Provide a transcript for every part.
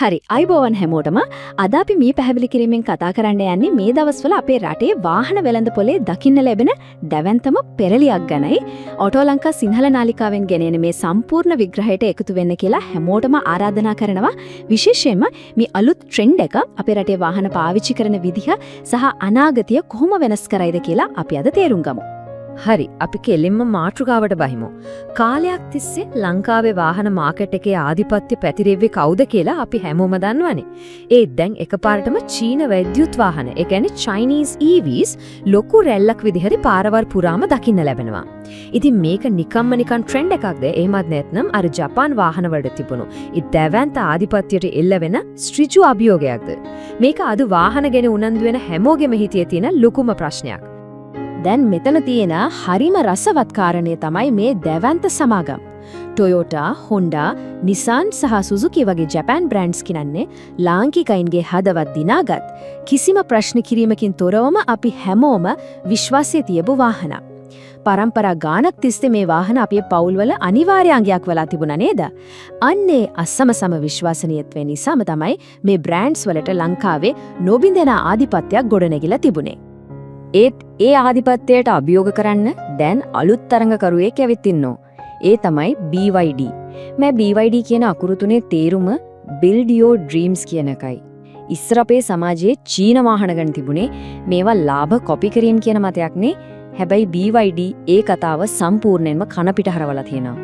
හරි අයිබෝවන් හැමෝටම අද අපි මේ පැහැදිලි කිරීමෙන් කතා කරන්න යන්නේ මේ දවස්වල අපේ රටේ වාහන වෙළඳපොලේ දකින්න ලැබෙන දැවැන්තම පෙරලියක් ගැනයි. ඔටෝ ලංකා සිංහල නාලිකාවෙන් ගෙනෙන මේ සම්පූර්ණ විග්‍රහයට එකතු වෙන්න කියලා හැමෝටම ආරාධනා කරනවා. විශේෂයෙන්ම මේ අලුත් ට්‍රෙන්ඩ් එක අපේ රටේ වාහන පාවිච්චි කරන විදිහ සහ අනාගතය කොහොම වෙනස් කරයිද කියලා අපි අද තේරුම් ගමු. හරි අපි කෙලින්ම මාතෘකාවට බහිමු. කාලයක් තිස්සේ ලංකාවේ වාහන මාකට් එකේ ආධිපත්‍ය පැතිරෙව්වේ කවුද කියලා අපි හැමෝම දන්නවනේ. ඒත් දැන් එකපාරටම චීන විද්‍යුත් වාහන, ඒ කියන්නේ Chinese EVs ලොකු රැල්ලක් විදිහට පාරවල් පුරාම දකින්න ලැබෙනවා. ඉතින් මේක නිකම්ම නිකන් ට්‍රෙන්ඩ් එකක්ද? එහෙමත් නැත්නම් අර ජපාන් වාහන වලට තිබුණු ඒ දැවැන්ත ආධිපත්‍යයට එල්ල වෙන ශ්‍රීජු අභියෝගයක්ද? මේක අද වාහන ගැන උනන්දු වෙන හැමෝගෙම හිතේ තියෙන ලොකුම ප්‍රශ්නයක්. දැන් මෙතන තියෙන හරිම රසවත් කාරණේ තමයි මේ දැවැන්ත සමාගම්. Toyota, Honda, Nissan සහ Suzuki වගේ ජපාන් බ්‍රෑන්ඩ්ස් කිනන්නේ ලාංකිකයින්ගේ හදවත් දිනාගත් කිසිම ප්‍රශ්න කිරීමකින් තොරවම අපි හැමෝම විශ්වාසය තියපු වාහන. පරම්පරා ගානක් තිස්සේ මේ වාහන අපේ පවුල්වල අනිවාර්ය අංගයක් වෙලා තිබුණා නේද? අන්නේ අසම විශ්වාසනීයත්වය නිසාම තමයි මේ බ්‍රෑන්ඩ්ස් වලට ලංකාවේ නොබින්දෙන ආධිපත්‍යයක් ගොඩනැගිලා තිබුණේ. ඒත් ඒ ආධිපත්‍යයට අභියෝග කරන්න දැන් අලුත් තරඟකරුවෙක් ඇවිත් ඉන්නෝ. ඒ තමයි BYD. මේ BYD කියන අකුරු තුනේ තේරුම Build Your Dreams කියන එකයි. ඉස්සර අපේ සමාජයේ චීන වාහන ගන්න තිබුණේ මේවා ලාභ කොපි කිරීම කියන මතයක් නේ. හැබැයි BYD ඒ කතාව සම්පූර්ණයෙන්ම කන පිට හරවලා තියෙනවා.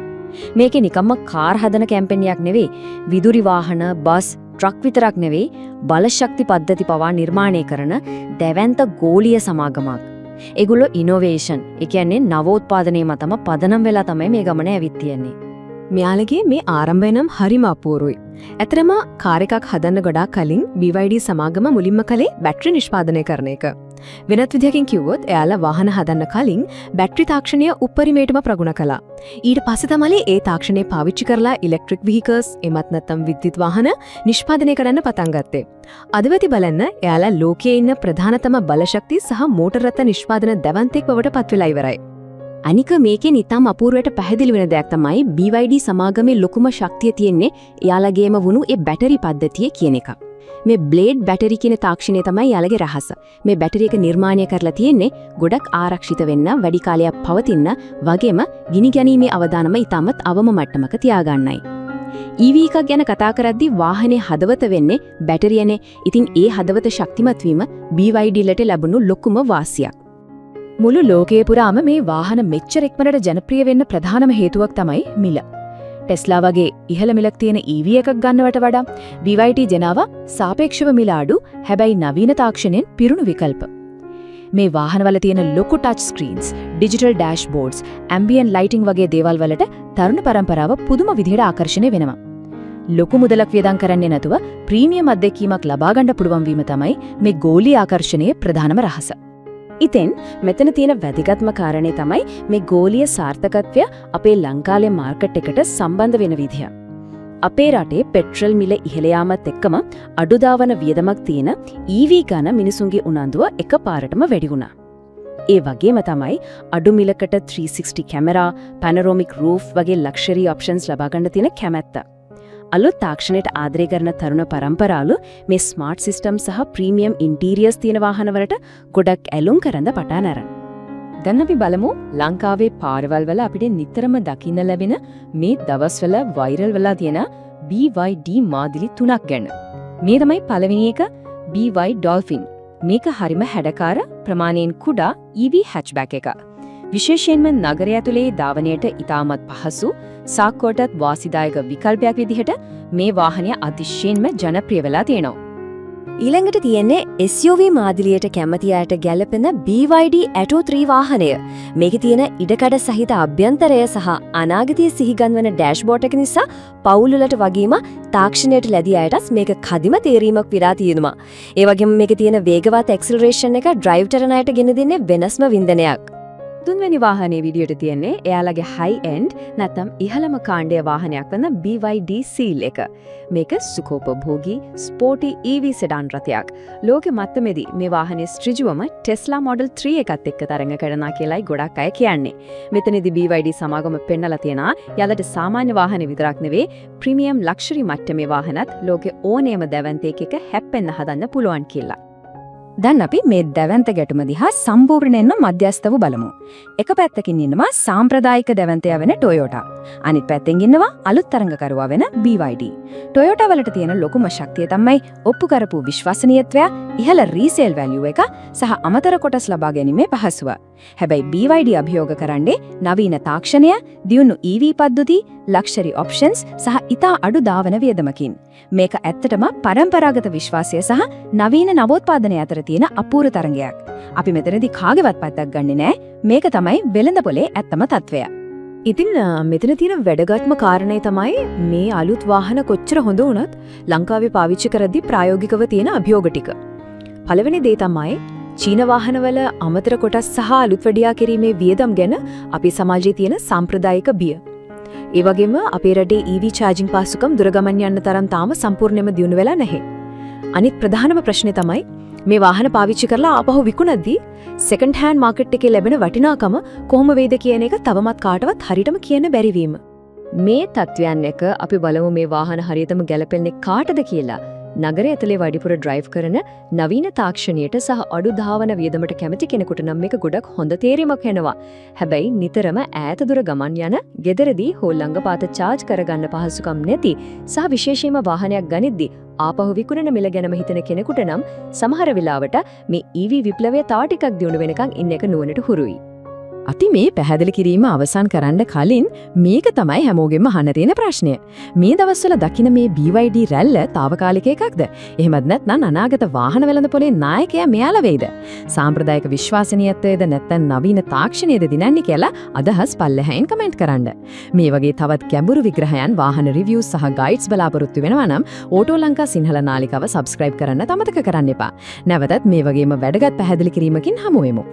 මේකේ නිකම්ම කාර් හදන කැම්පේන්යක් නෙවෙයි. විදුලි වාහන, බස්, ට්‍රක් විතරක් නෙවෙයි බලශක්ති පද්ධති පවා නිර්මාණය කරන දැවැන්ත ගෝලීය සමාගමක්. ඒගොල්ලෝ ඉනෝවේෂන්, ඒ කියන්නේ නවෝත්පාදනයේ මතම පදනම් වෙලා තමයි මේ ගමන ඇවිත් තියෙන්නේ. මෙයාලගේ මේ ආරම්භය නම් හරිම අපූර්වයි. ඇතරම කාර් එකක් හදන්න ගොඩාක් කලින් BYD සමාගම මුලින්ම කළේ බැටරි නිෂ්පාදනය කරන එක. වෙනත් විදිහකින් කිව්වොත් එයාලා වාහන හදන්න කලින් බැටරි තාක්ෂණය උපරිමයටම ප්‍රගුණ කළා. ඊට පස්සේ තමයි ඒ තාක්ෂණය පාවිච්චි කරලා ඉලෙක්ට්‍රික් විහිකල්ස් එමත් නැත්නම් විද්‍යුත් වාහන නිෂ්පාදනය කරන්න පටන් ගත්තේ. අදවැති බලන්න එයාලා ලෝකයේ ඉන්න ප්‍රධානතම බලශක්ති සහ මෝටර රථ නිෂ්පාදන දැවන්තෙක් බවට පත් වෙලා ඉවරයි. අනික මේකේ නිතම් අපූර්වයට පැහැදිලි වෙන දෙයක් තමයි BYD සමාගමේ ලොකුම ශක්තිය තියෙන්නේ එයාලගේම වුණු ඒ බැටරි පද්ධතිය කියන එක. මේ බ්ලේඩ් බැටරි කියන තාක්ෂණය තමයි යාළගේ රහස. මේ බැටරි එක නිර්මාණය කරලා තියෙන්නේ ගොඩක් ආරක්ෂිත වෙන්න, වැඩි කාලයක් පවතින්න, වගේම ගිනි ගැනීමේ අවදානම ඉතාමත් අවම මට්ටමක තියාගන්නයි. EV එකක් ගැන කතා කරද්දී වාහනේ හදවත වෙන්නේ බැටරියනේ. ඉතින් ඒ හදවත ශක්තිමත් වීම BYD ලට ලැබුණු ලොකුම වාසියක්. මුළු ලෝකයේ පුරාම මේ වාහන මෙච්චර ඉක්මනට ජනප්‍රිය වෙන්න ප්‍රධානම හේතුවක් තමයි මිල. ටෙස්ලා වගේ ඉහළ මිලක් තියෙන EV එකක් ගන්නවට වඩා BYD ගෙනාවා සාපේක්ෂව මිල අඩු, හැබැයි නවීන තාක්ෂණයෙන් පිරුණු විකල්ප. මේ වාහනවල තියෙන ලොකු touch screens, digital ඩෑෂ්බෝඩ්ස්, ambient lighting වගේ දේවල් වලට තරුණ පරම්පරාව පුදුම විදිහට ආකර්ෂණය වෙනවා. ලොකු මුදලක් වියදම් කරන්නේ නැතුව ප්‍රීමියම් අත්දැකීමක් ලබා ගන්න පුළුවන් වීම තමයි මේ ගෝලීය ආකර්ෂණයේ ප්‍රධානම රහස. ඉතින් මෙතන තියෙන වැදගත්ම කාරණේ තමයි මේ ගෝලීය සාර්ථකත්වය අපේ ලංකාවේ මාකට් එකට සම්බන්ධ වෙන විදිය. අපේ රටේ පෙට්‍රල් මිල ඉහළ යාමත් එක්කම අඩු දාවන වියදමක් තියෙන EV ගන්න මිනිසුන්ගේ උනන්දුව එකපාරටම වැඩි වුණා. ඒ වගේම තමයි අඩු මිලකට 360 කැමරා, පැනරොමික් රූෆ් වගේ ලක්ෂරි ඔප්ෂන්ස් ලබා ගන්න තියෙන කැමැත්ත. අලුත් තාක්ෂණයට ආදරය කරන තරුණ පරම්පරාවල මේ ස්මාර්ට් සිස්ටම් සහ ප්‍රීමියම් ඉන්ටීරියර්ස් තියෙන වාහනවලට ගොඩක් ඇලුම් කරන්න පටන් අරන්. දැන් අපි බලමු ලංකාවේ පාරවල් වල අපිට නිතරම දකින්න ලැබෙන මේ දවස්වල වෛරල් වෙලා තියෙන BYD මාදිලි 3ක් ගැන. මේ තමයි පළවෙනි එක BY Dolphin. මේක හරිම හැඩකාර ප්‍රමාණයෙන් කුඩා EV hatchback එක. විශේෂයෙන්ම නගරය ඇතුලේ ධාවනයට ඉතාමත් පහසු, සාක්කුවටත් වාසිදායක විකල්පයක් විදිහට මේ වාහනය අතිශයින්ම ජනප්‍රිය වෙලා තියෙනවා. ඊළඟට තියෙන්නේ SUV මාදිලියට කැමති අයට ගැලපෙන BYD Atto 3 වාහනය. මේකේ තියෙන ඉඩකඩ සහිත අභ්‍යන්තරය සහ අනාගතයේ සිහිගන්වන ඩෑෂ්බෝඩ් එක නිසා පවුල් වලට වගේම තාක්ෂණයට ලැබී අයටත් මේක කදිම තේරීමක් විලා තියෙනවා. ඒ වගේම මේකේ තියෙන වේගවත් ඇක්සලරේෂන් එක ඩ්‍රයිව් කරන අයට ගෙන දෙන්නේ වෙනස්ම වින්දනයක්. තුන්වැනි වාහනේ විදියට තියෙන්නේ එයාලගේ හයි එන්ඩ් නැත්නම් ඉහළම කාණ්ඩයේ වාහනයක් වන BYD Seal එක. මේක සුඛෝපභෝගී ස්පෝටි EV සෙඩාන් රථයක්. ලෝකෙ මත්තමේදී මේ වාහනේ ශ්‍රීජුවම ටෙස්ලා මොඩල් 3 එකත් එක්ක තරඟ කරනවා කියලායි ගොඩක් අය කියන්නේ. මෙතනදී BYD සමාගම පෙන්නලා තියෙනවා යාලට සාමාන්‍ය වාහනේ විතරක් නෙවෙයි ප්‍රීමියම් ලක්ෂරි මට්ටමේ වාහනත් ලෝකෙ ඕනෑම දැවැන්තයෙක් එක හැප්පෙන්න හදන්න පුළුවන් කියලා. දැන් අපි මේ දැවැන්ත ගැටුම දිහා සම්පූර්ණයෙන්ම මධ්‍යස්ථව බලමු. එක පැත්තකින් ඉන්නවා සාම්ප්‍රදායික දැවැන්තයා වෙන Toyota. අනිත් පැත්තෙන් ඉන්නවා අලුත් තරඟකරුවා වෙන BYD. Toyota වලට තියෙන ලොකුම ශක්තිය තමයි ඔප්පු කරපු විශ්වසනීයත්වය, ඉහළ රීසේල් වැලියු එක සහ අමතර කොටස් ලබා ගැනීමේ පහසුව. හැබැයි BYD අභියෝග කරන්නේ නවීන තාක්ෂණය, දියුණු EV පද්ධති, ලක්ෂරි ඔප්ෂන්ස් සහ ඉතා අඩු දාවන වියදමකින්. මේක ඇත්තටම පරම්පරාගත විශ්වාසය සහ නවීන නවෝත්පාදනය අතර තියෙන අපූර්ව තරඟයක්. අපි මෙතනදී කාගේවත් පැත්තක් ගන්නෙ නෑ. මේක තමයි වෙළඳ පොලේ ඇත්තම තත්වය. ඉතින් මෙතන තියෙන වැදගත්ම කාරණේ තමයි මේ අලුත් වාහන කොච්චර හොඳ වුණත් ලංකාවේ පාවිච්චි කරද්දී ප්‍රායෝගිකව තියෙන අභියෝග ටික. පළවෙනි දේ තමයි චීන වාහනවල අමතර කොටස් සහ අලුත් වැඩියා කිරීමේ වියදම් ගැන අපේ සමාජයේ තියෙන සාම්ප්‍රදායික බිය. ඒ වගේම අපේ රටේ EV charging පාසුකම් දුර ගමන් යන්න තරම් තාම සම්පූර්ණයෙන්ම දියුණු වෙලා නැහැ. අනිත් ප්‍රධානම ප්‍රශ්නේ තමයි මේ වාහන පාවිච්චි කරලා ආපහු විකුණද්දී සෙකන්ඩ් හෑන්ඩ් මාකට් එකේ ලැබෙන වටිනාකම කොහොම වේද කියන එක තවමත් කාටවත් හරියටම කියන්න බැරි වීම. මේ තත්වයන් එක අපි බලමු මේ වාහන හරියටම ගැලපෙන්නේ කාටද කියලා. නගරය ඇතුලේ වැඩිපුර ඩ්‍රයිව් කරන නවීන තාක්ෂණයට සහ අඩු ධාවන වියදමට කැමති කෙනෙකුට නම් මේක ගොඩක් හොඳ තේරීමක් වෙනවා. හැබැයි නිතරම ඈත දුර ගමන් යන, ගෙදරදී හොල්ලංග පාත charge කරගන්න පහසුකම් නැති සහ විශේෂයෙන්ම වාහනයක් ගනිද්දී ආපහු විකුණන මිල ගැනම හිතන කෙනෙකුට නම් සමහර වෙලාවට මේ EV විප්ලවය තව ටිකක් දියුණු වෙනකන් ඉන්න එක නුවණට හුරුයි. අපි මේ පැහැදිලි කිරීම අවසන් කරන්න කලින් මේක තමයි හැමෝගෙම අහන්න තියෙන ප්‍රශ්නය. මේ දවස්වල දකින්න මේ BYD රැල්ල తాවකාලික එකක්ද? එහෙමත් නැත්නම් අනාගත වාහන වෙළඳ පොලේ නායකයා මෙයාලා වෙයිද? සාම්ප්‍රදායික විශ්වසනීයත්වයේද නැත්නම් නවීන තාක්ෂණයේද දිනන්නේ කියලා අදහස් පල්ලෙහායින් කමෙන්ට් කරන්න. මේ වගේ තවත් ගැඹුරු විග්‍රහයන් වාහන රිවිව්ස් සහ ගයිඩ්ස් බලාපොරොත්තු වෙනවා නම් ඕටෝ ලංකා සිංහල නාලිකාව සබ්ස්ක්‍රයිබ් කරන්න අමතක කරන්න එපා. නැවතත් මේ වගේම වැදගත් පැහැදිලි කිරීමකින් හමු වෙමු.